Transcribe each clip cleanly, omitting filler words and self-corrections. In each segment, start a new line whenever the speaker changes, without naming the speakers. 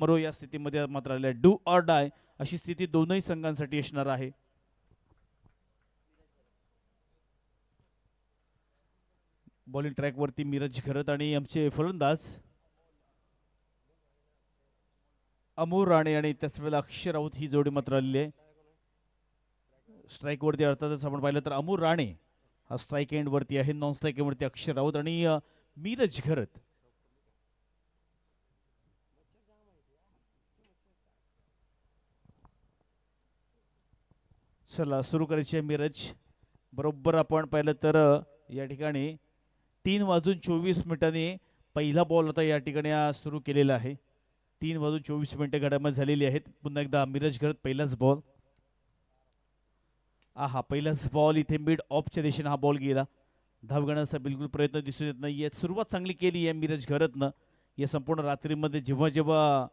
मरो या स्थितीमध्ये मात्र आले. डू ऑर डाय अशी स्थिती दोनही संघांसाठी असणार आहे. बॉलिंग ट्रॅक वरती मिरज घरत आणि आमचे फलंदाज अमोल राणे आणि त्याच वेळेला अक्षय राऊत ही जोडी मात्र आलेली आहे. स्ट्राईक वरती अर्थातच आपण पाहिलं तर अमोल राणे हा स्ट्राईक एंड वरती आहे. नॉन स्ट्राईक एंड वरती अक्षय राऊत आणि मिरज घरत. चला सुरू करायची आहे मिरज. बरोबर आपण पाहिलं तर या ठिकाणी 3:24 पहिला बॉल आता या ठिकाणी सुरू केलेला आहे. 3:24 घडामोड झालेली आहेत. पुन्हा एकदा मिरज घरत पहिलाच बॉल. हा पहिलाच बॉल इथे मिड ऑफच्या दिशेने हा बॉल गेला. धाव घेण्याचा बिलकुल प्रयत्न दिसून येत नाहीये. सुरुवात चांगली केली आहे मिरज घरतनं. या संपूर्ण रात्रीमध्ये जेव्हा जेव्हा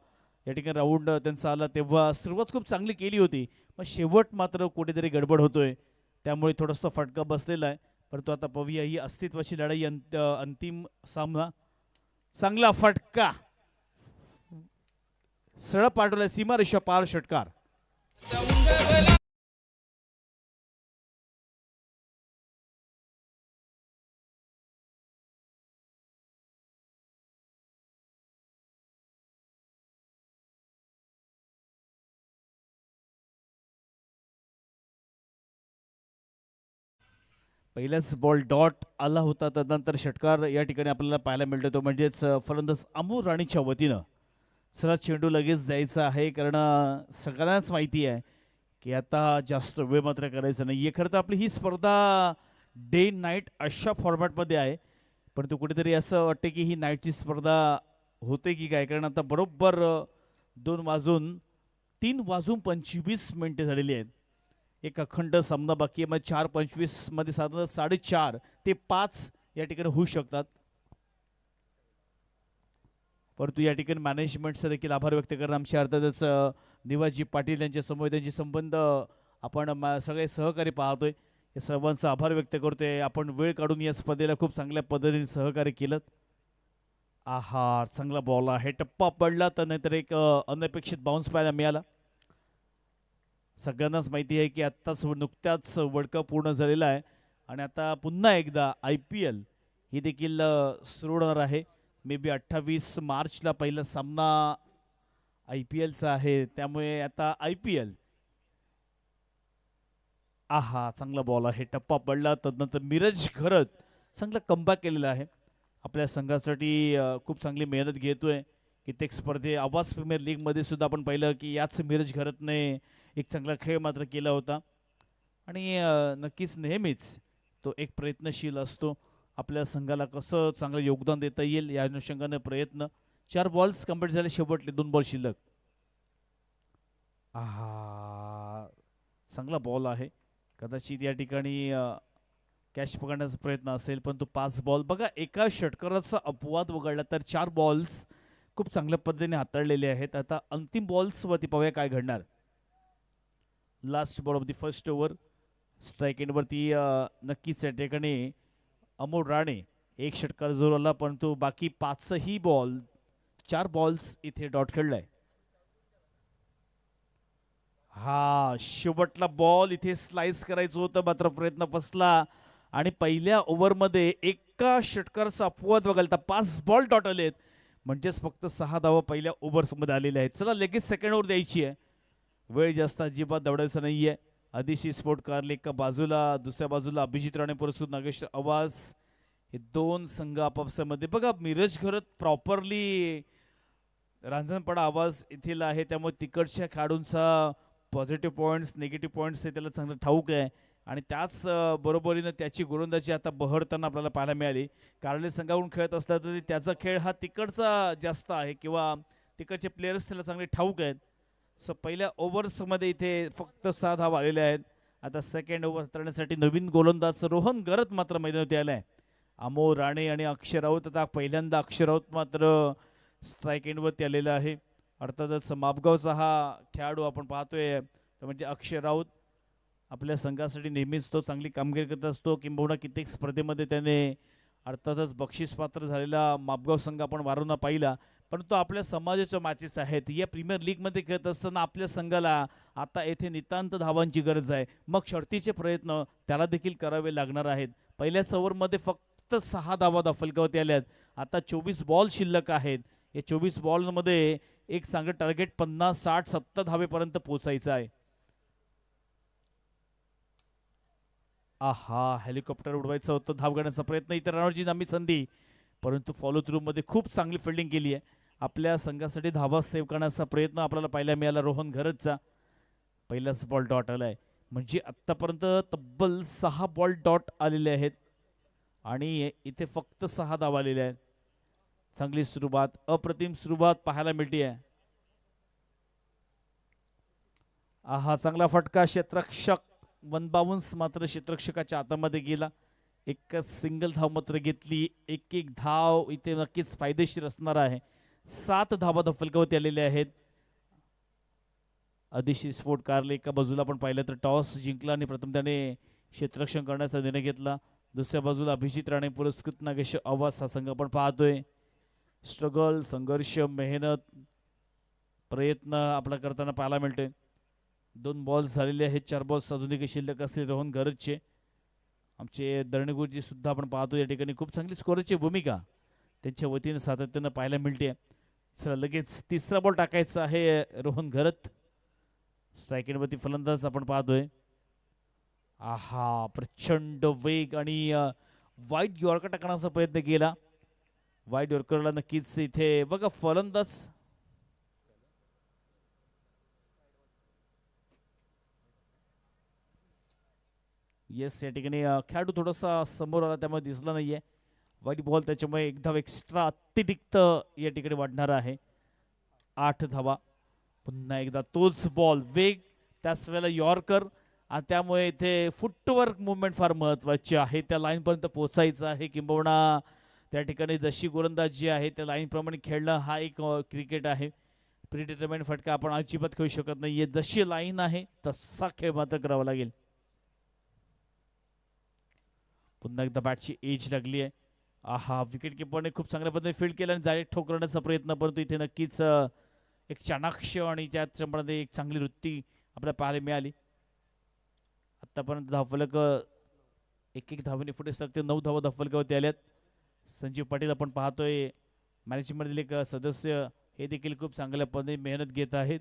या ठिकाणी राऊंड त्यांचा आला तेव्हा सुरुवात खूप चांगली केली होती. पण शेवट मात्र कुठेतरी गडबड होतोय. त्यामुळे थोडासा फटका बसलेला आहे. परंतु आता पाहूया ही अस्तित्वाची लढाई अंतिम सामना. चांगला फटका सरळ पाठवलाय सीमारेषा पार षटकार. पहिलाच बॉल डॉट आला होता. त्यानंतर षटकार या ठिकाणी आपल्याला पाहायला मिळतो. तो म्हणजेच फलंदाज अमोल राणीच्या वतीनं चला चेंडू लगेच द्यायचा आहे. कारण सगळ्यांनाच माहिती आहे की आता जास्त वेळ मात्र करायचं नाही. खरं तर आपली ही स्पर्धा डे नाईट अशा फॉर्मॅटमध्ये आहे. परंतु कुठेतरी असं वाटतं की ही नाईटची स्पर्धा होते की काय. कारण आता बरोबर 3:25 झालेली आहेत. एक अखंड सामना बाकी आहे. मग 4:25 मध्ये साधारण 4:30 ते 5 या ठिकाणी होऊ शकतात. परंतु या ठिकाणी मॅनेजमेंटचा देखील आभार व्यक्त करणं आमच्या अर्थातच निवाजी पाटील यांच्या समोर त्यांचे संबंध आपण सगळे सहकारी पाहतोय. या सर्वांचा आभार व्यक्त करतोय. आपण वेळ काढून या स्पर्धेला खूप चांगल्या पद्धतीने सहकार्य केलं. चांगला बॉल आहे. टप्पा पडला तर नाहीतर एक अनपेक्षित बाउन्स पाहायला मिळाला. सगळ्यांनाच माहिती आहे की आत्ताच नुकत्याच वर्ल्ड कप पूर्ण झालेला आहे आणि आता पुन्हा एकदा IPL ही देखील सुरू होणार आहे. मे बी 28 मार्चला पहिला सामना IPLचा आहे. त्यामुळे आता IPL चांगला बॉल आहे. टप्पा पडला. तदनंतर मिरज घरत चांगला कमबॅक केलेला आहे. आपल्या संघासाठी खूप चांगली मेहनत घेतोय. कित्येक स्पर्धे आवाज प्रीमियर लीगमध्ये सुद्धा आपण पाहिलं की याच मिरज घरतने एक चांगला खेळ मात्र केला होता. आणि नक्कीच नेहमीच तो एक प्रयत्नशील असतो. आपल्या संघाला कसं चांगलं योगदान देता येईल या अनुषंगाने प्रयत्न. 4 बॉल्स कंप्लीट झाले. शेवटले 2 बॉल शिल्लक. चांगला बॉल आहे. कदाचित या ठिकाणी कॅच पकडण्याचा प्रयत्न असेल. पण तो 5 बॉल बघा एका षटकाराचा अपवाद वगळला तर 4 बॉल्स खूप चांगल्या पद्धतीने हाताळलेले आहेत. आता अंतिम बॉल्स वरती पाहूया काय घडणार. Last ball of the first over. Strike end वरती नक्कीच या ठिकाणी अमोल राणे एक षटकार जोर आला. परंतु बाकी 5ही बॉल 4 बॉल्स इथे डॉट खेळलाय. शेवटला बॉल इथे स्लाइस करायचं होतं मात्र प्रयत्न फसला. आणि पहिल्या ओव्हरमध्ये एका षटकाराचा अपवाद वगळता 5 बॉल डॉट आलेत. म्हणजेच फक्त 6 धावा पहिल्या ओव्हर्समध्ये आलेल्या आहेत. चला लगेच सेकंड ओव्हर द्यायची आहे. वेळ जास्त अजिबात दौडायचं नाहीये. आदिशी स्पोर्ट कारले एका बाजूला, दुसऱ्या बाजूला अभिजित राणे पुरस्कृत नागेश आवाज. हे 2 संघ आपापसामध्ये बघा मिरज घरत प्रॉपरली रांजणपाडा आवाज येथील आहे. त्यामुळे तिकडच्या खेळाडूंचा पॉझिटिव्ह पॉईंट्स निगेटिव्ह पॉईंट्स हे त्याला चांगलं ठाऊक आहे. आणि त्याच बरोबरीनं त्याची गोलंदाजी आता बहरताना आपल्याला पाहायला मिळाली. कारले संघाकडून खेळत असला तरी त्याचा खेळ हा तिकडचा जास्त आहे किंवा तिकडचे प्लेयर्स त्याला चांगले ठाऊक आहेत. सो पहिल्या ओव्हर्समध्ये इथे फक्त 6 धावा आलेल्या आहेत. आता सेकंड ओव्हर हाताळण्यासाठी नवीन गोलंदाज रोहन गरत मात्र मैदानावरती आलाय. अमोल राणे आणि अक्षय राऊत. आता पहिल्यांदा अक्षय राऊत मात्र स्ट्राईक एंडवरती आलेला आहे. अर्थातच मापगावचा हा खेळाडू आपण पाहतोय म्हणजे अक्षय राऊत. आपल्या संघासाठी नेहमीच तो चांगली कामगिरी करत असतो. किंबहुना कित्येक स्पर्धेमध्ये त्याने अर्थातच बक्षीस पात्र झालेला मापगाव संघ आपण वारंवार पाहिला. परंतु आपल्या समाजाच्या मॅचेस आहेत. या प्रीमियर लीगमध्ये खेळत असताना आपल्या संघाला आता येथे नितांत धावांची गरज आहे. मग शर्तीचे प्रयत्न त्याला देखील करावे लागणार आहेत. पहिल्याच ओव्हरमध्ये फक्त 6 धावा फलकावरती आल्यात. आता 24 बॉल शिल्लक आहेत. या 24 बॉलमध्ये एक चांगलं टार्गेट 50, 60, 70 धावेपर्यंत पोहोचायचं आहे. आहा, हेलिकॉप्टर उडवायचं होतं, धाव घेण्याचा प्रयत्न, इतर रणजी नामी संधी, परंतु फॉलो थ्रू मध्ये खूप चांगली फिल्डिंग केली आहे. आपल्या संघासाठी धावा सेव्ह करण्याचा प्रयत्न आपल्याला पाहायला मिळाला रोहन घरतचा. पहिलाच बॉल डॉट आलाय, म्हणजे आत्तापर्यंत तब्बल 6 बॉल डॉट आलेले आहेत आणि इथे फक्त 6 धावा आलेल्या आहेत. चांगली सुरुवात, अप्रतिम सुरुवात पाहायला मिळते आहे. आहा, चांगला फटका, क्षेत्ररक्षक 1 बाउन्स मात्र क्षेत्ररक्षकाच्या हातामध्ये गेला. एकच सिंगल धाव मात्र घेतली. एक एक धाव इथे नक्कीच फायदेशीर असणार आहे. 7 धावा फलकावरती आलेल्या आहेत. अदिशी स्पोर्ट कारले एका बाजूला आपण पाहिलं तर टॉस जिंकला आणि प्रथम त्याने क्षेत्ररक्षण करण्याचा निर्णय घेतला. दुसऱ्या बाजूला अभिजित राणे पुरस्कृत नागेश आवास हा संघ आपण पाहतोय. स्ट्रगल, संघर्ष, मेहनत, प्रयत्न आपला करताना पाहायला मिळते. 2 बॉल्स झालेले आहेत, 4 बॉल्स अजूनही शिल्लक असले रोहन गरजचे. आमचे दर्णगुरुजी सुद्धा आपण पाहतो या ठिकाणी खूप चांगली स्कोरची भूमिका त्यांच्या वतीने सातत्यानं पाहायला मिळते. चला लगेच तिसरा बॉल टाकायचा आहे रोहन घरत. स्ट्रायकिंगवरती फलंदाज आपण पाहतोय. आहा, प्रचंड वेग आणि वाईट यॉर्कर टाकण्याचा प्रयत्न केला. वाईट यॉर्करला नक्कीच इथे बघा फलंदाज येस, या ठिकाणी खेळाडू थोडासा समोर आला त्यामुळे दिसला नाहीये. वाईट बॉल, त्याच्यामुळे एक धाव एक्स्ट्रा अतिरिक्त या ठिकाणी वाढणार आहे. 8 धावा. पुन्हा एकदा तोच बॉल, वेग, त्याच वेळेला यॉर्कर, आणि त्यामुळे इथे फुटवर्क मुवमेंट फार महत्वाची आहे. त्या लाईनपर्यंत पोहोचायचं आहे, किंबहुना त्या ठिकाणी जशी गोलंदाजी आहे त्या लाईनप्रमाणे खेळणं हा एक क्रिकेट आहे. प्रिडिटरमेंट फटका आपण अजिबात खेळू शकत नाहीये. जशी लाईन आहे तसा खेळ मात्र करावा लागेल. पुन्हा एकदा बॅटची एज लागली आहे. आहा, विकेट किपरने खूप चांगल्या पद्धतीने फील्ड केला आणि जाळे ठोक करण्याचा प्रयत्न, परंतु इथे नक्कीच एक चाणाक्ष आणि त्याच्यामध्ये एक चांगली वृत्ती आपल्याला पाहायला मिळाली. आतापर्यंत धावफलक एक एक धावेने पुढे सरकते. 9 धावा धावफलकावरती आल्यात. संजीव पाटील आपण पाहतोय मॅनेजमेंटमधील एक सदस्य, हे देखील खूप चांगल्या पद्धतीने मेहनत घेत आहेत.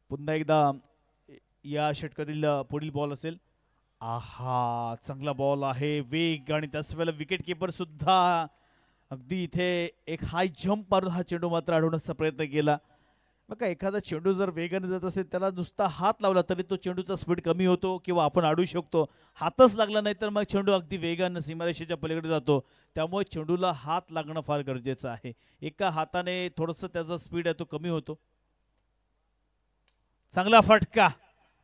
पुन्हा एकदा या षटकातील पुढील बॉल असेल. आहा, चांगला बॉल आहे, वेग, आणि त्याच वेळेला विकेट किपर सुद्धा अगदी इथे एक हाय जम्प मारून हा चेंडू मात्र अडवण्याचा प्रयत्न केला. बघा, एखादा चेंडू जर वेगाने जात असेल त्याला नुसता हात लावला तरी तो चेंडूचा स्पीड कमी होतो किंवा आपण अडू शकतो. हातच लागला नाही तर मग चेंडू अगदी वेगानं सीमारेषेच्या पलीकडे जातो. त्यामुळे चेंडूला हात लागणं फार गरजेचं आहे. एका हाताने थोडंसं त्याचा स्पीड आहे तो कमी होतो. चांगला फटका,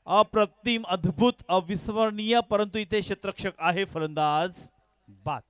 अप्रतिम, अद्भुत, अविस्मरणीय, परंतु इथे क्षेत्ररक्षक आहे फलंदाज बाद.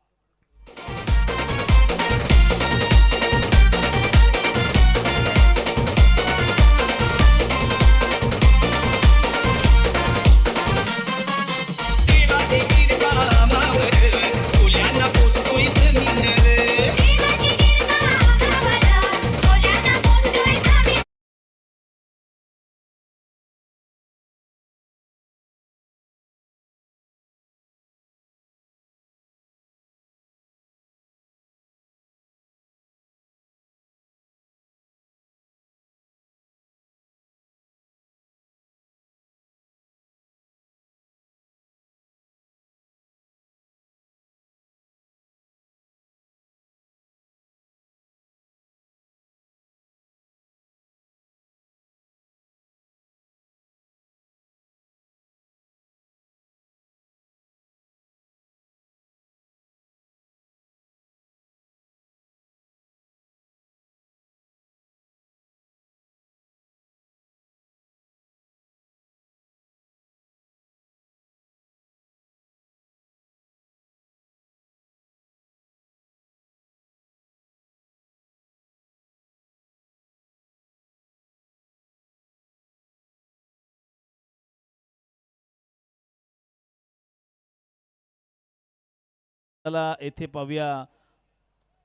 त्याला येथे पाहूया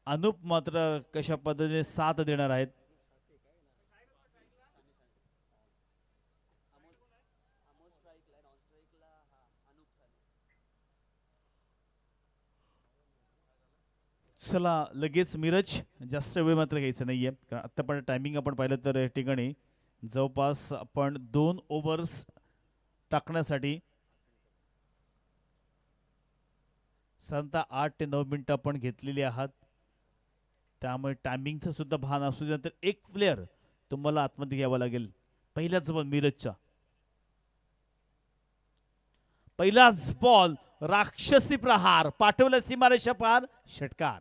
अनुप मात्र कशा पद्धतीने साथ देणार आहेत. चला लगेच मिरज, जास्त वेळ मात्र घ्यायचं नाहीये कारण आता पण टायमिंग आपण पाहिलं तर या ठिकाणी जवळपास आपण 2 ओव्हर्स टाकण्यासाठी साधारणतः 8 ते 9 मिनिटं आपण घेतलेली आहात. त्यामुळे टायमिंगचं सुद्धा भान असू द्या. तर एक प्लेअर तुम्हाला आतमध्ये घ्यावा लागेल. पहिल्याच बॉल मिरजचा, पहिलाच बॉल राक्षसी प्रहार पाठवलं सीमारेषा पार, षटकार.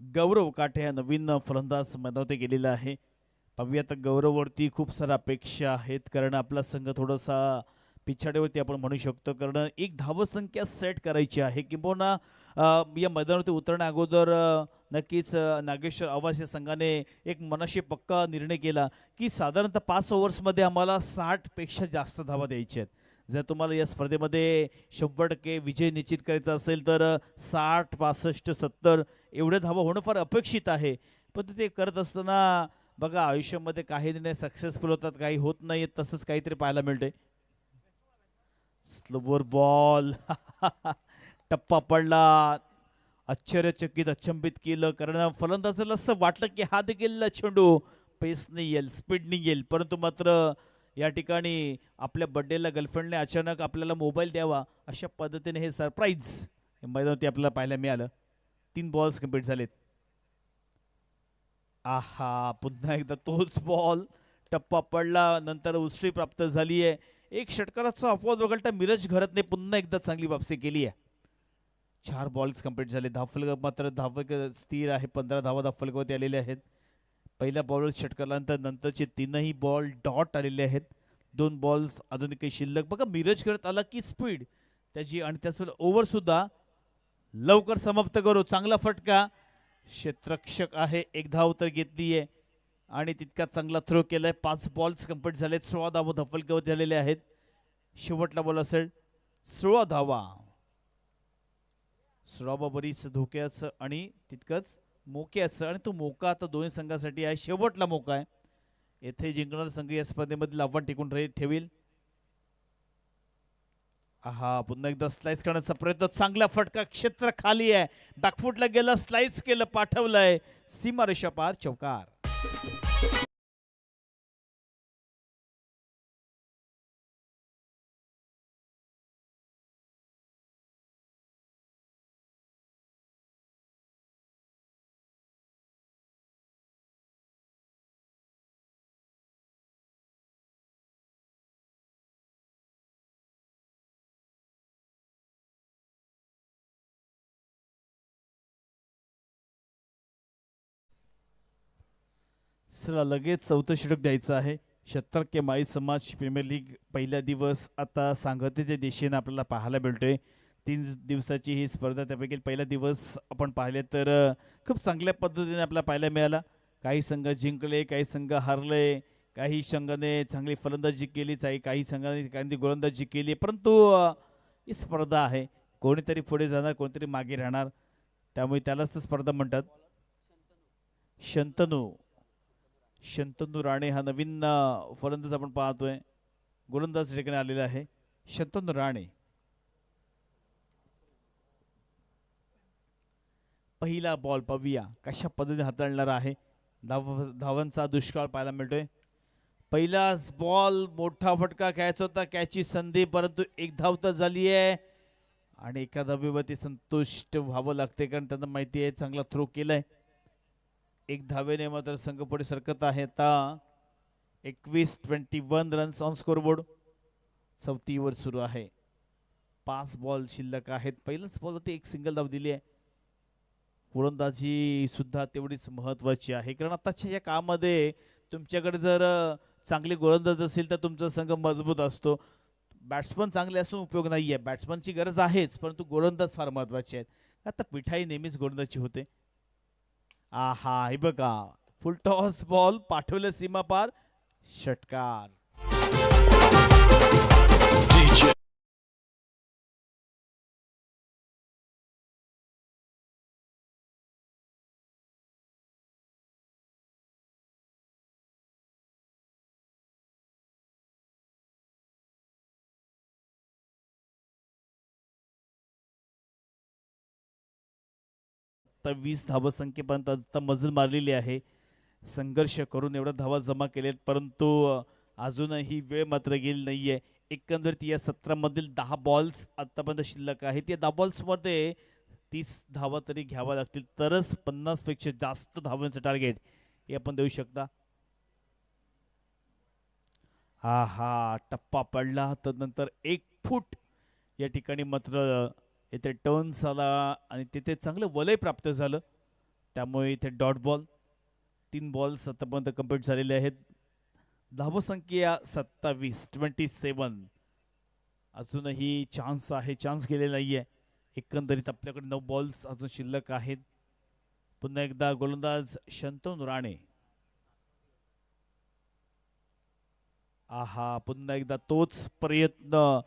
गौरव काठे हा नवीन फलंदाज मैदानात गेलेला आहे. पाहूया आता गौरववरती खूप साऱ्या अपेक्षा आहेत कारण आपला संघ थोडासा पिछाडीवरती आपण म्हणू शकतो कारण एक धावसंख्या सेट करायची आहे किंबहुना या मैदानावरती उतरण्या अगोदर नक्कीच नागेश्वर आवास या संघाने एक मनाशी पक्का निर्णय केला की साधारणतः 5 ओव्हर्समध्ये आम्हाला 60 पेक्षा जास्त धावा द्यायच्या आहेत. जर तुम्हाला या स्पर्धेमध्ये 100% विजय निश्चित करायचा असेल तर 60, 65, 70 एवढे धावा होणं फार अपेक्षित आहे. पण ते करत असताना बघा आयुष्यामध्ये काही निर्णय सक्सेसफुल होतात, काही होत नाहीत, तसंच काहीतरी पाहायला मिळते. स्लोवर बॉल टप्पा पडला, आश्चर्यचकित अचंबित केलं कारण फलंदाजाला असं वाटलं की हा देखील चेंडू पेसने येईल, स्पीडने येईल, परंतु मात्र या ठिकाणी आपल्या बर्थडेला गर्लफ्रेंडने अचानक आपल्याला मोबाईल द्यावा अशा पद्धतीने हे सरप्राईज मैदानावरती आपल्याला पाहायला मिळालं. 3 बॉल्स कंप्लीट झालेत. आहा, पुन्हा एकदा तोच बॉल टप्पा पडला, नंतर उष्टी प्राप्त झाली आहे. एक षटकाराचा अपवाद वगळता मिरज घरातने पुन्हा एकदा चांगली वापसी केली आहे. 4 बॉल्स कंप्लीट झाले. धावफलक मात्र धावक स्थिर आहे, 15 धावा धावफलकावरती आलेले आहेत. पहिल्या बॉलवर षटकारानंतर नंतरचे 3ही बॉल डॉट आलेले आहेत. 2 बॉल्स अजून काही शिल्लक. बघा मिरज करत आला की स्पीड त्याची आणि त्याचबरोबर ओव्हर सुद्धा लवकर समाप्त करू. चांगला फटका, क्षेत्ररक्षक आहे, 1 धाव तर घेतली आहे आणि तितका चांगला थ्रो केलाय. 5 बॉल्स कंप्लीट झालेत, 16 धावा धावफलकावर झालेले आहेत. शेवटला बॉल असेल 16 धावा. 16 बरीच धोक्याचं आणि तितकंच मोक्याचं आणि तो मोका आता दोन्ही संघासाठी आहे. शेवटला मोका आहे. येथे जिंकणारा संघ या स्पर्धेमधील आव्हान टिकून ठेवील. आहा, पुन्हा एकदा स्लाइस करण्याचा प्रयत्न, चांगला फटका, क्षेत्र खाली आहे, बॅकफुटला गेलं, स्लाइस केलं, पाठवलंय सीमारेषा पार, चौकार. चला लगेच 4थं षटक द्यायचं आहे. 76 माई समाज प्रीमियर लीग पहिला दिवस आता सांगतेच्या दिशेने आपल्याला पाहायला मिळतोय. 3 दिवसाची ही स्पर्धा, त्यापैकी पहिला दिवस आपण पाहिले तर खूप चांगल्या पद्धतीने आपल्याला पाहायला मिळाला. काही संघ जिंकले, काही संघ हारले, काही संघाने चांगली फलंदाजी केली, काही संघाने काही गोलंदाजी केली, परंतु ही स्पर्धा आहे. कोणीतरी पुढे जाणार, कोणीतरी मागे राहणार, त्यामुळे त्यालाच तर स्पर्धा म्हणतात. शंतनू शंतनू राणे हा नवीन फलंदाज आपण पाहतोय. गोलंदाज ठिकाणी आलेला आहे शंतनू राणे. पहिला बॉल पाहूया कशा पद्धतीने हाताळणार आहे. धावांचा दुष्काळ पाहायला मिळतोय. पहिलाच बॉल मोठा फटका घ्यायचा होता, कॅची संधी, परंतु एक धाव तर झाली आहे आणि एका धावेवरती संतुष्ट व्हावं लागते, कारण त्यांना माहिती आहे चांगला थ्रो केलाय. एक धावेने मात्र संघ पुढे सरकत आहे. आता 21 रन्स ऑन स्कोरबोर्ड. 34 ओव्हर सुरू आहे. 5 बॉल शिल्लक आहेत. पहिल्याच बॉलवरती एक सिंगल धाव दिली आहे. गोलंदाजी सुद्धा तेवढीच महत्वाची आहे, कारण आताच्या या काळामध्ये तुमच्याकडे जर चांगले गोलंदाज असेल तर तुमचा संघ मजबूत असतो. बॅट्समन चांगले असून उपयोग नाही आहे, बॅट्समनची गरज आहेच, परंतु गोलंदाज फार महत्वाचे आहेत. आता पिठाई नेहमीच गोलंदाजी होते. आहा, हे बघा, फुल टॉस बॉल पाठवलं सीमा पार, षटकार. आता 20 धावसंख्येपर्यंत आता मजल मारलेली आहे. संघर्ष करून एवढ्या धावा जमा केलेत, परंतु अजूनही वेळ मात्र गेली नाहीये. एकंदरीत या 17 मधील 10 बॉल्स आतापर्यंत शिल्लक आहेत. या 10 बॉल्स मध्ये 30 धावा तरी घ्यावा लागतील, तरच 50 पेक्षा जास्त धावांचं टार्गेट हे आपण देऊ शकता. हा हा, टप्पा पडला तर नंतर 1 फूट या ठिकाणी मात्र इथे टर्न्स आला आणि तिथे चांगलं वलय प्राप्त झालं, त्यामुळे इथे डॉट बॉल. 3 बॉल्स आतापर्यंत कंप्लीट झालेले आहेत. धावसंख्या 27. अजूनही चान्स आहे, चान्स गेलेला नाहीये. एकंदरीत आपल्याकडे 9 बॉल्स अजून शिल्लक आहेत. पुन्हा एकदा गोलंदाज शंतनू राणे. आहा, पुन्हा एकदा तोच प्रयत्न.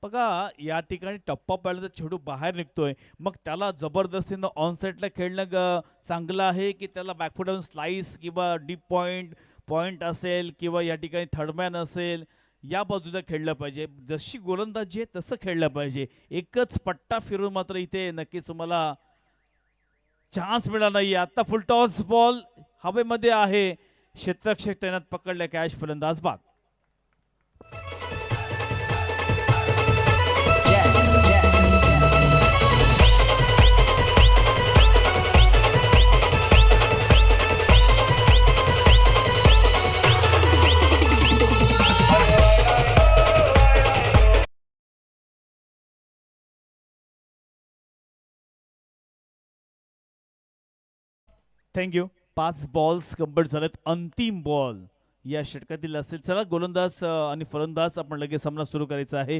बघा, या ठिकाणी टप्पा पडला तर चेंडू बाहेर निघतोय, मग त्याला जबरदस्तीनं ऑनसाईडला खेळणं चांगलं आहे की त्याला बॅकफुटवरून स्लाइस किंवा डीप पॉइंट असेल किंवा या ठिकाणी थर्डमॅन असेल, या बाजूला खेळलं पाहिजे. जशी गोलंदाजी आहे तसं खेळलं पाहिजे. एकच पट्टा फिरून मात्र इथे नक्कीच तुम्हाला चान्स मिळाला नाही. आता फुल टॉस बॉल हवेमध्ये आहे, क्षेत्ररक्षक तैनात, पकडल्या कॅच, फलंदाज बाद. थँक्यू. 5 बॉल्स कंप्लीट झालेत. अंतिम बॉल या षटकातील असेल. चला, गोलंदाज आणि फलंदाज आपण लगेच सामना सुरू करायचा आहे.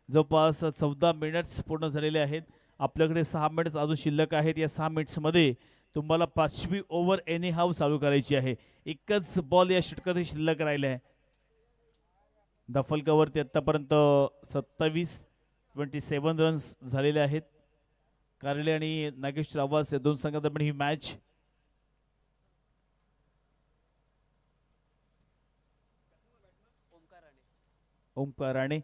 जवळपास 14 मिनिट्स पूर्ण झालेले आहेत. आपल्याकडे 6 मिनिट्स अजून शिल्लक आहेत. या 6 मिनिट्समध्ये तुम्हाला 5वी ओव्हर एनी हाव चालू करायची आहे. एकच बॉल या षटकातील शिल्लक राहिले आहे. दफलकावरती आतापर्यंत 27 रन्स झालेले आहेत. कार्ले आणि नागेश्वर आवास या दोन संघांदरम्यान ही मॅच. ओंकार राणे.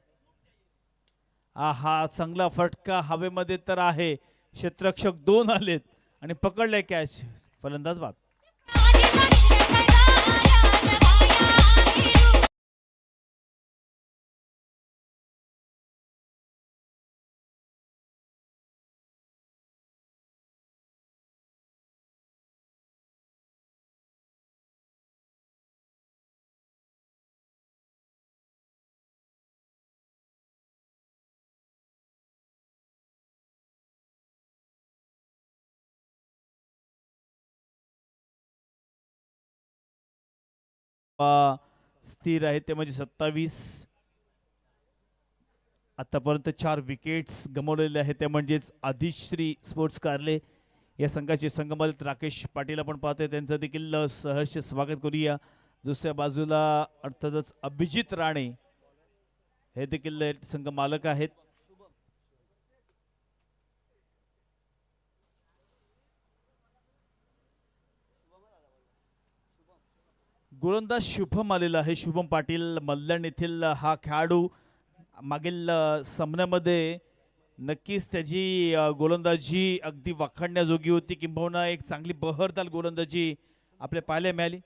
आहा, चांगला फटका हवेमध्ये तर आहे. क्षेत्ररक्षक 2 आलेत आणि पकडले कॅच, फलंदाज बाद. स्थिर आहे ते म्हणजे 27. आतापर्यंत 4 विकेट्स गमावलेले आहेत, ते म्हणजेच आदिश्री स्पोर्ट्स कार्ले या संघाचे संघमालक राकेश पाटील आपण पाहतोय, त्यांचं देखील सहर्ष स्वागत करूया. दुसऱ्या बाजूला अर्थातच अभिजित राणे हे देखील संघ मालक आहेत. गोलंदाज शुभम आलेला आहे. शुभम पाटील मल्ल्याण येथील हा खेळाडू मागील सामन्यामध्ये नक्कीच त्याची गोलंदाजी अगदी वाखाणण्याजोगी होती, किंबहुना एक चांगली बहरदार गोलंदाजी आपल्या पाहायला मिळाली.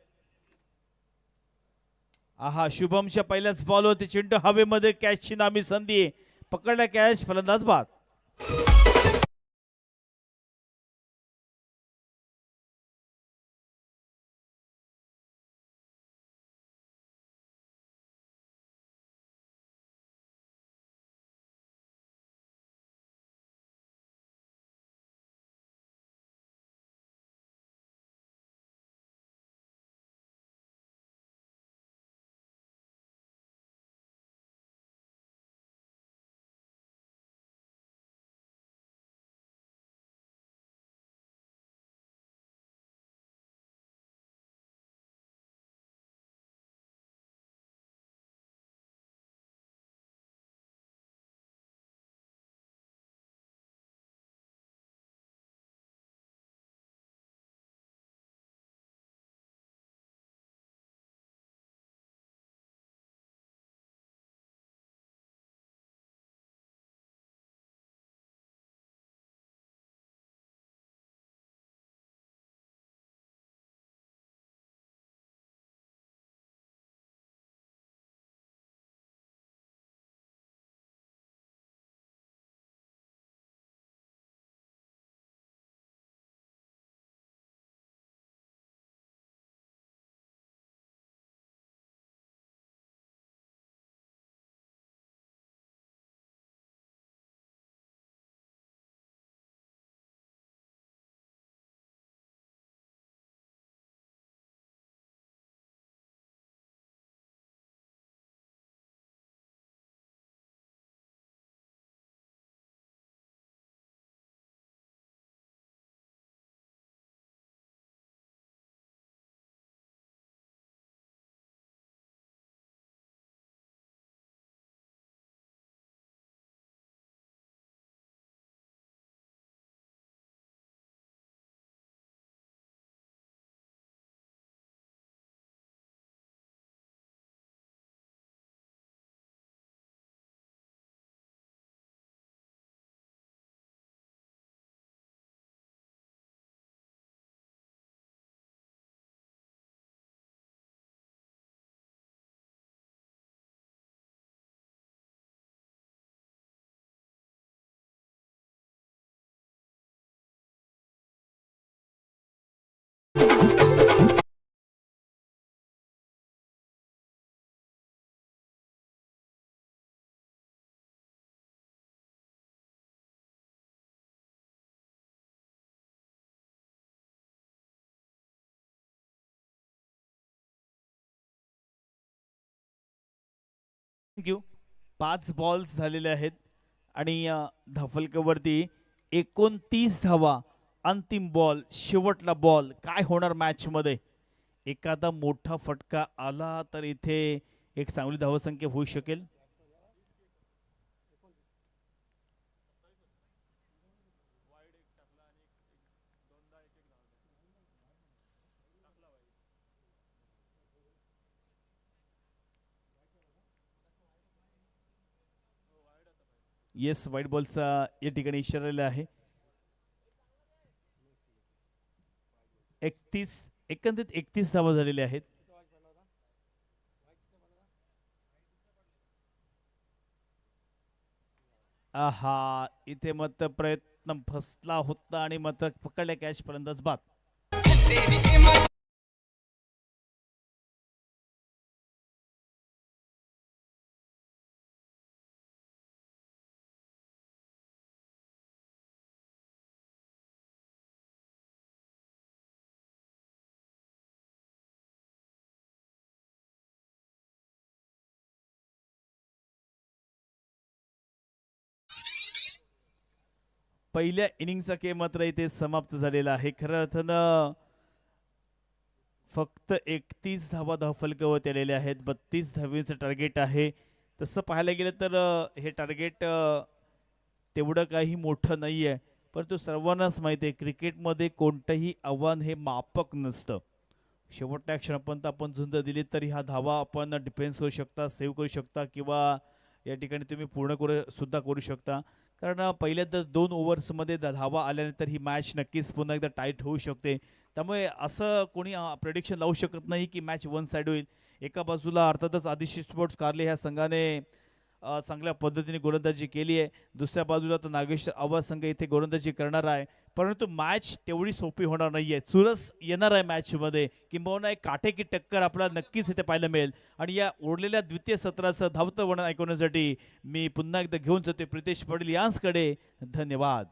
आहा, शुभमच्या पहिल्याच बॉल होती, चेंडू हवेमध्ये, कॅचची नामी संधी, पकडला कॅच, फलंदाज बाद. थँक्यू. 5 बॉल्स झालेले आहेत आणि धावफलकावरती 29 धावा. अंतिम बॉल, शेवटला बॉल, काय होणार मॅच मध्ये? एखादा मोठा फटका आला तर इथे एक चांगली धावसंख्या होऊ शकेल. येस, व्हाईट बॉलचा या ठिकाणी इशारा आहे. 31 धावा झालेल्या आहेत. आहा, इथे मात्र प्रयत्न फसला होता आणि मात्र पकडल्या कॅच, फलंदाज बाद. पहिल्या इनिंगचा खेळ मात्र इथे समाप्त झालेला आहे. खऱ्या अर्थानं फक्त 31 धावा धावफलकावरती आलेल्या आहेत. 32 धावेचं टार्गेट आहे. तसं पाहायला गेलं तर हे टार्गेट तेवढं काही मोठं नाही आहे, परंतु सर्वांनाच माहिती आहे क्रिकेटमध्ये कोणतंही आव्हान हे मापक नसतं. शेवटच्या क्षणापर्यंत आपण झुंज दिली तरी ह्या धावा आपण डिफेन्स करू शकता, सेव्ह करू शकता किंवा या ठिकाणी तुम्ही पूर्ण करू सुद्धा करू शकता. कारण पहिल्या जर 2 ओव्हर्समध्ये धावा आल्यानंतर ही मॅच नक्कीच पुन्हा एकदा टाईट होऊ शकते. त्यामुळे असं कोणी प्रेडिक्शन लावू शकत नाही की मॅच वन साइड होईल. एका बाजूला अर्थातच आदिशी स्पोर्ट्स कारले ह्या संघाने चांगल्या पद्धतीने गोलंदाजी केली आहे. दुसऱ्या बाजूला तर नागेश्वर आवाज संघ इथे गोलंदाजी करणार आहे. परंतु मॅच तेवढी सोपी होणार नाहीये. चुरस येणार आहे मॅचमध्ये, किंबहुना एक काटेकी टक्कर आपल्याला नक्कीच इथे पाहायला मिळेल. आणि या उरलेल्या द्वितीय सत्राचं धावतं वर्णन ऐकवण्यासाठी मी पुन्हा एकदा घेऊन जाते प्रितेश पाटील यांसकडे. धन्यवाद.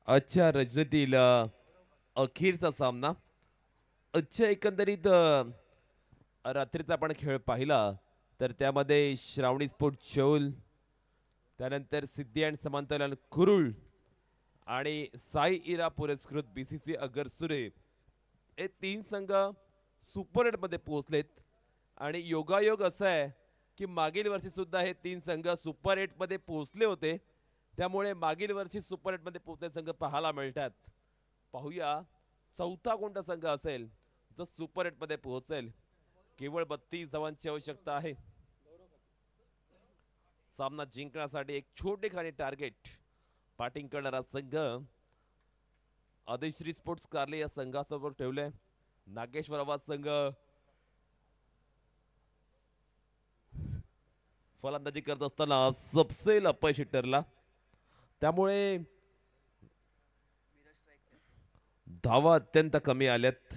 आजच्या रणनीतील अखेरचा सामना. आजच्या एकंदरीत रात्रीचा आपण खेळ पाहिला तर त्यामध्ये श्रावणी स्पोर्ट चौल, त्यानंतर सिद्धी अँड समांतराल कुरुळ आणि साई इरा पुरस्कृत बीसीसी अगरसुरे हे 3 संघ सुपर 8 मध्ये पोहोचलेत. आणि योगायोग असा आहे की मागील वर्षी सुद्धा हे 3 संघ सुपर 8 मध्ये पोहोचले होते. त्यामुळे मागील वर्षी सुपर 8 मध्ये पोहोचलेले संघ पाहायला मिळतात. पाहूया चौथा कोणता संघ असेल जो सुपर 8 मध्ये पोहोचेल. केवळ 32 धावांची आवश्यकता आहे. सामना जिंकण्यासाठी एक छोटेखानी टार्गेट बॅटिंग करणारा संघ आदिश्री स्पोर्ट्स कारले या संघासमोर ठेवले. नागेश्वर आवाज संघ फलंदाजी करत असताना सबसेल अपयशी ठरला. त्यामुळे धावा अत्यंत कमी आल्यात.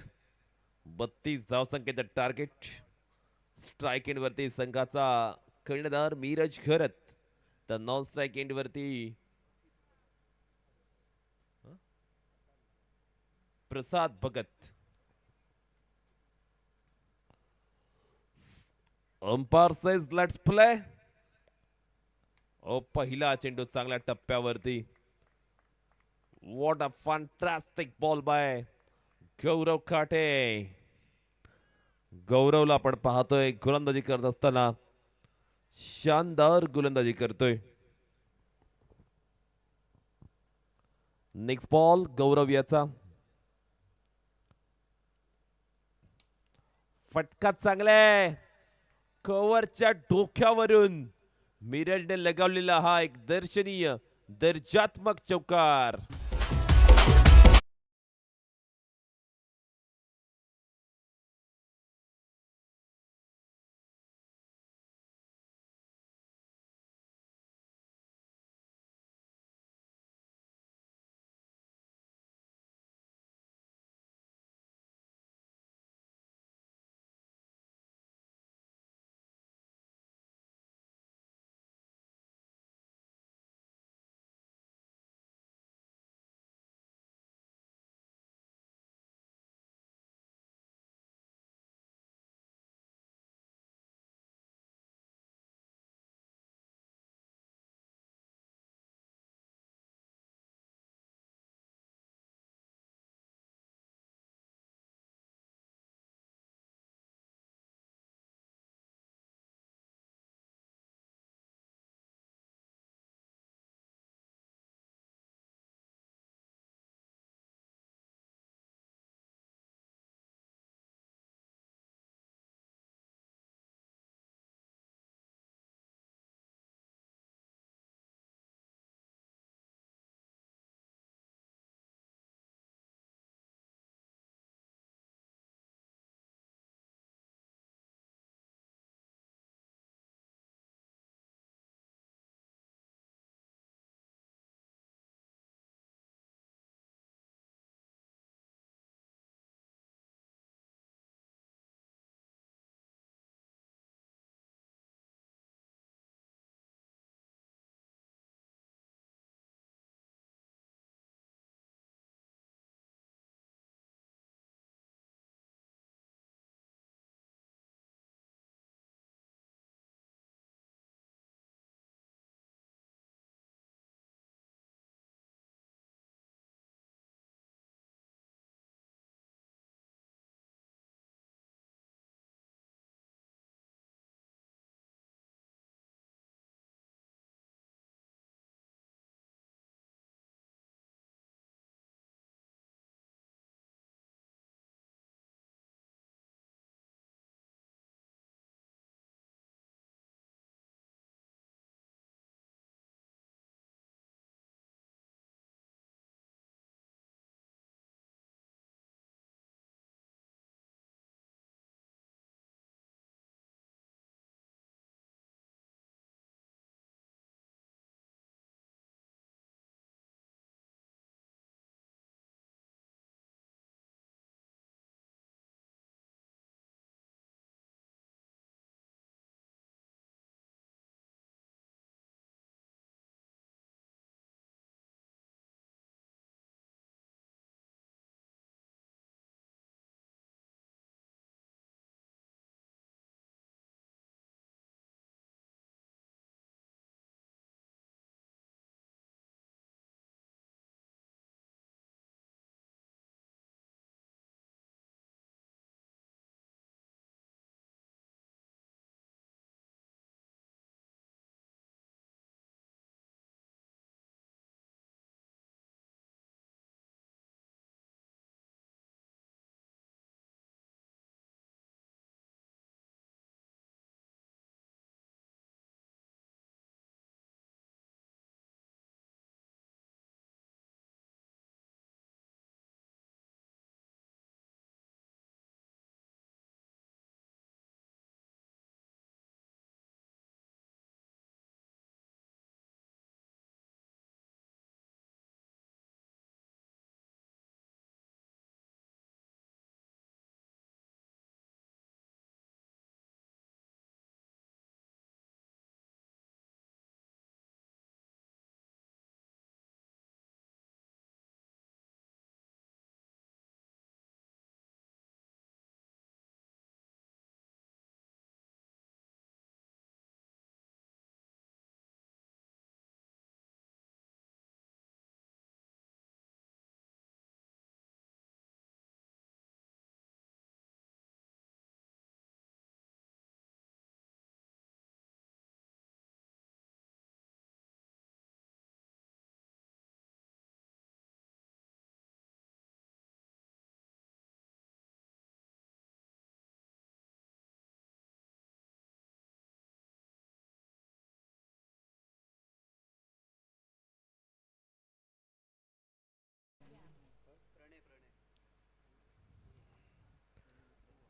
32 धावसंख्येचं टार्गेट. स्ट्राईक एंड वरती संघाचा कर्णधार मीरज घरत, तर नॉन स्ट्राईक एंड वरती Prasad Bhagat. Umpire says let's play. ओ पहिला चेंडू चांगल्या टप्प्यावरती. What a fantastic ball by Gaurav Kate. गौरवला आपण पाहतोय गोलंदाजी करत असताना शानदार गोलंदाजी करतोय. नेक्स्ट बॉल गौरव याचा. फटका चांगलाय. कव्हरच्या डोक्यावरून मिरजने लगावलेला हा एक दर्शनीय दर्जात्मक चौकार.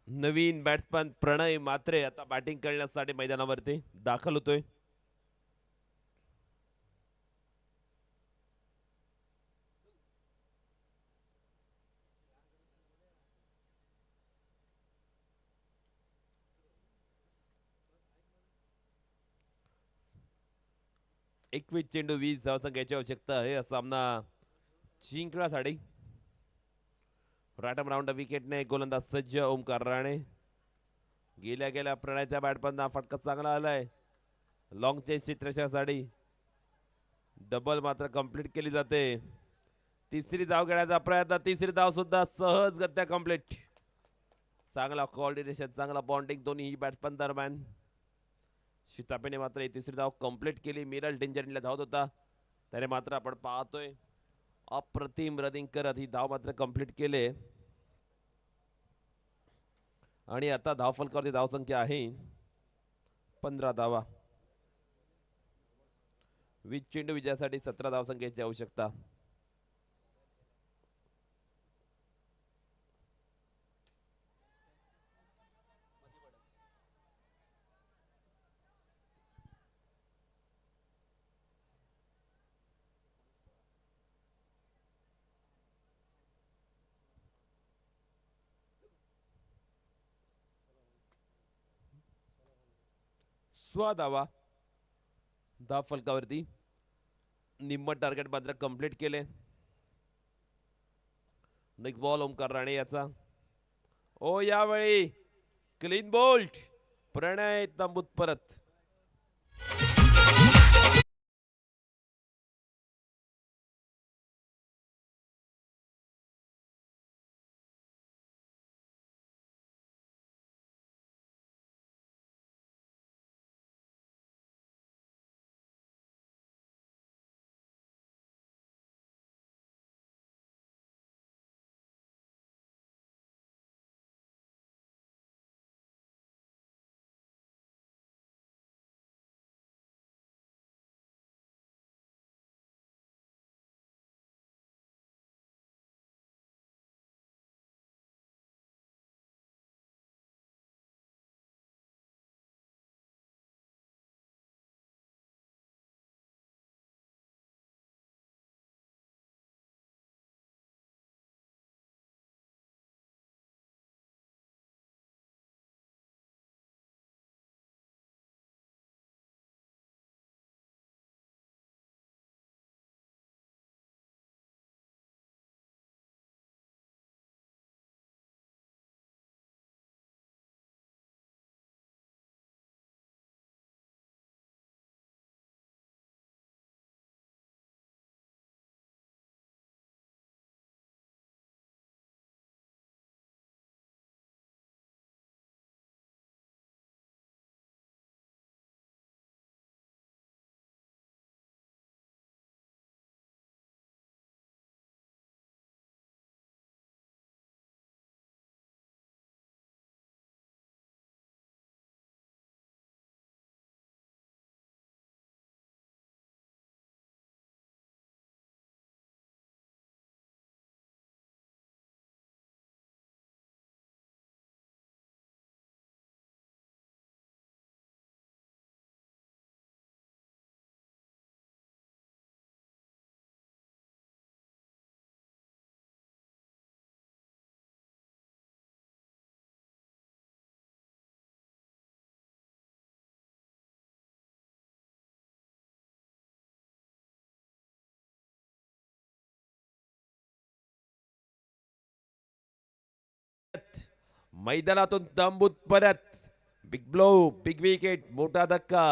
नवीन बॅट्समन प्रणय मात्रे आता बॅटिंग करण्यासाठी मैदानावरती दाखल होतोय. एकवीस चेंडू 20 धावसंख्येची आवश्यकता आहे हा सामना जिंकण्यासाठी. राटम राऊंड विकेटने गोलंदाज सज्ज ओमकार राणे. गेल्या गेल्या प्रणयच्या बॅटमधना फटका चांगला आलाय. लॉंग चेस चित्रशासाठी डबल मात्र कंप्लीट केली जाते. तिसरी धाव घेण्याचा प्रयत्न, तिसरी धाव सुद्धा सहजगत्या कंप्लीट. चांगला कोऑर्डिनेशन, चांगला बॉन्डिंग दोन्ही बॅट्समन दरम्यान. शितापेने मात्र ही तिसरी धाव कंप्लीट केली. मिरल डेंजरला धावत होता त्याने मात्र आपण पाहतोय अप्रतिम रनिंग करत ही धाव मात्र कंप्लीट केले. आणि आता धावफलकावरती धावसंख्या आहे 15 धावा. 20 चेंडू विजयासाठी 17 धावसंख्येची आवश्यकता. धावा धाव फलकावरती निम्म टार्गेट मात्र कंप्लीट केले. नेक्स्ट बॉल ओमकार राणे याचा. ओ यावेळी क्लीन बोल्ट. प्रणय तंबूत परत. मैदानातून तंबूत परत. बिग ब्लो, बिग विकेट, मोठा धक्का.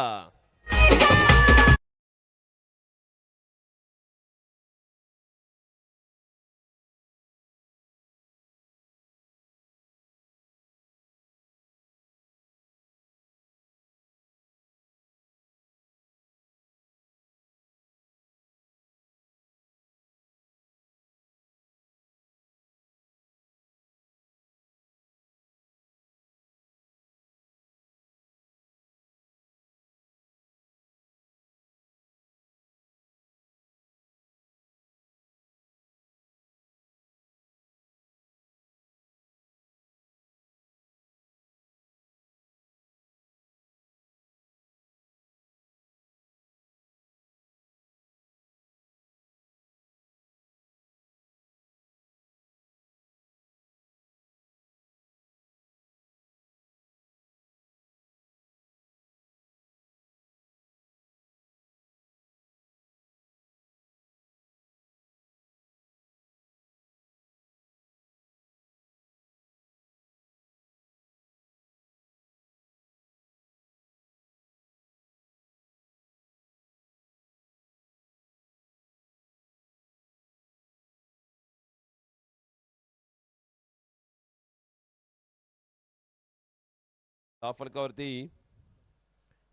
फलकावरती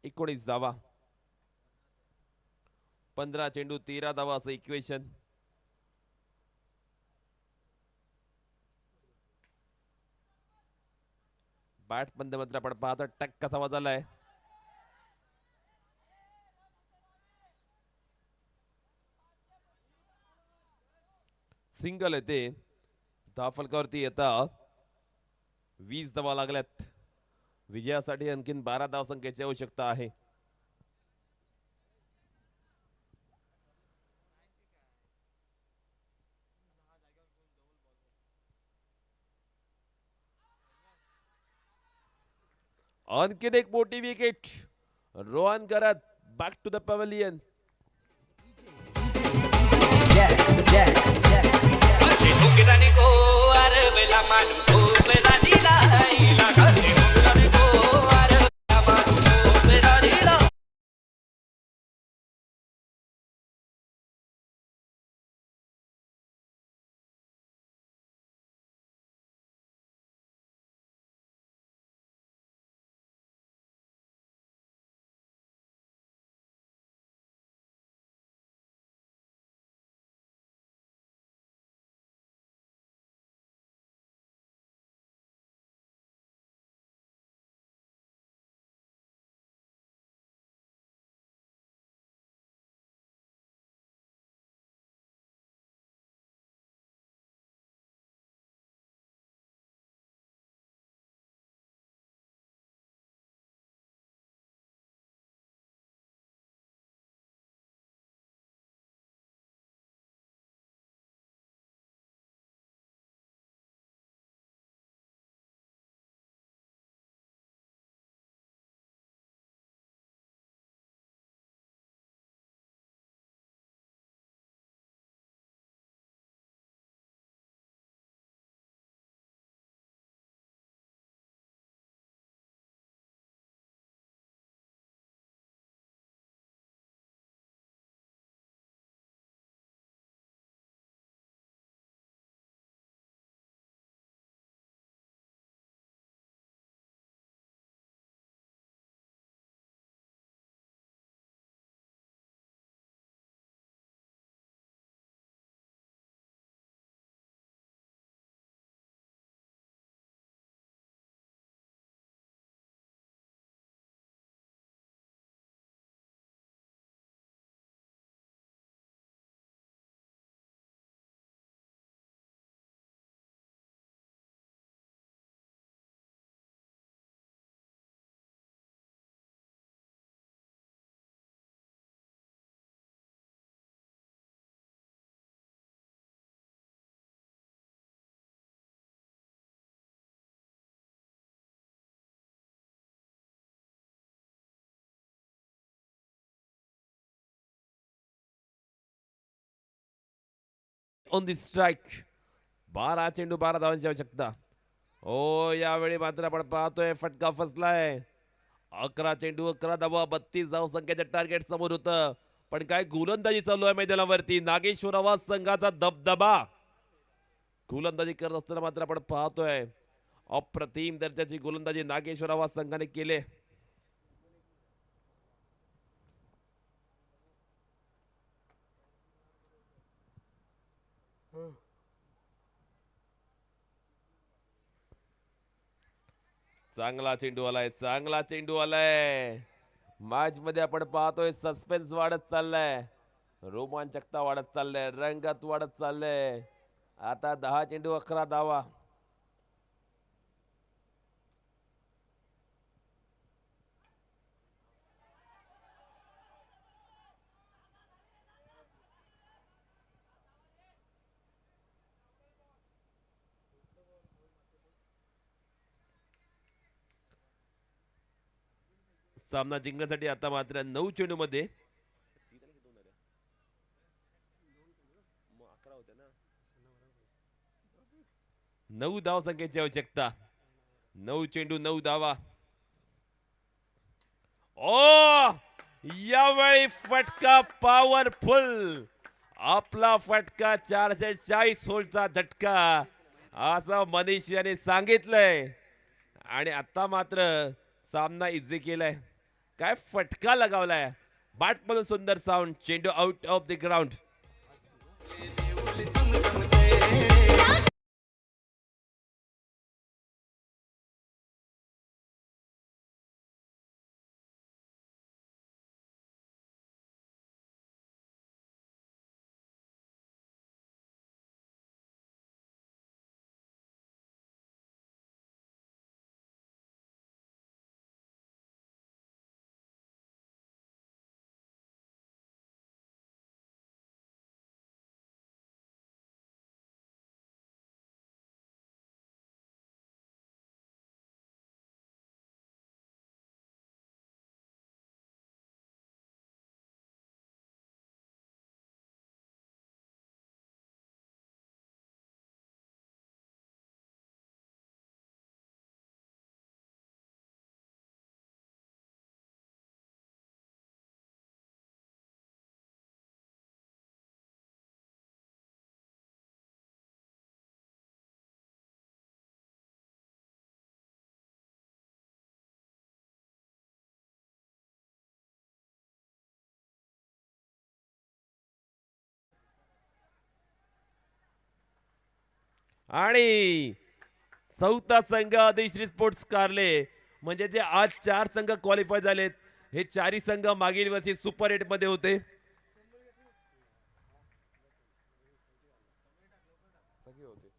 19 धावा, 15 चेंडू 13 धावा असं इक्वेशन. बॅट बंद मात्र आपण पाहतो टक कसा वाजलाय. सिंगल येते. फलकावरती आता 20 धावा लागल्यात. विजयासाठी आणखीन 12 धावसंख्येची आवश्यकता आहे. आणखीन एक मोठी विकेट. रोहन करत back to the pavilion. On the strike. 12 चेंडू 12 धावांची आवश्यकता. हो यावेळी मात्र आपण पाहतोय फटका फसलाय. 11 चेंडू 11 धावा 32 धाव संख्येचं टार्गेट समोर होतं. पण काय गोलंदाजी चालू आहे मैदानावरती. नागेश्वरावास संघाचा दबदबा. गोलंदाजी करत असताना मात्र आपण पाहतोय अप्रतिम दर्जाची गोलंदाजी नागेश्वरावास संघाने केले. चांगला चेंडू आलाय, चांगला चेंडू आलाय. मॅच मध्ये आपण पाहतोय सस्पेन्स वाढत चाललाय, रोमांचकता वाढत चाललंय, रंगत वाढत चाललंय. आता 10 चेंडू 11 धावा. सामना जिंकण्यासाठी आता मात्र 9 चेंडू मध्ये 9 धाव संख्येची आवश्यकता. 9 चेंडू 9 धावा. ओ यावेळी फटका पॉवरफुल. आपला फटका 440 होल्टचा झटका असं मनीष याने सांगितलंय. आणि आता मात्र सामना इझी केलाय. काय फटका लगावलाय. बाट मधून सुंदर साऊंड. चेंडू आउट ऑफ द ग्राउंड. आणि चौथा संघ अधिश्री स्पोर्ट्स कारले, म्हणजे जे आज 4 संघ क्वालिफाय झालेत, हे चारही संघ मागील वर्षी सुपर 8 मध्ये होते. सगळे होते.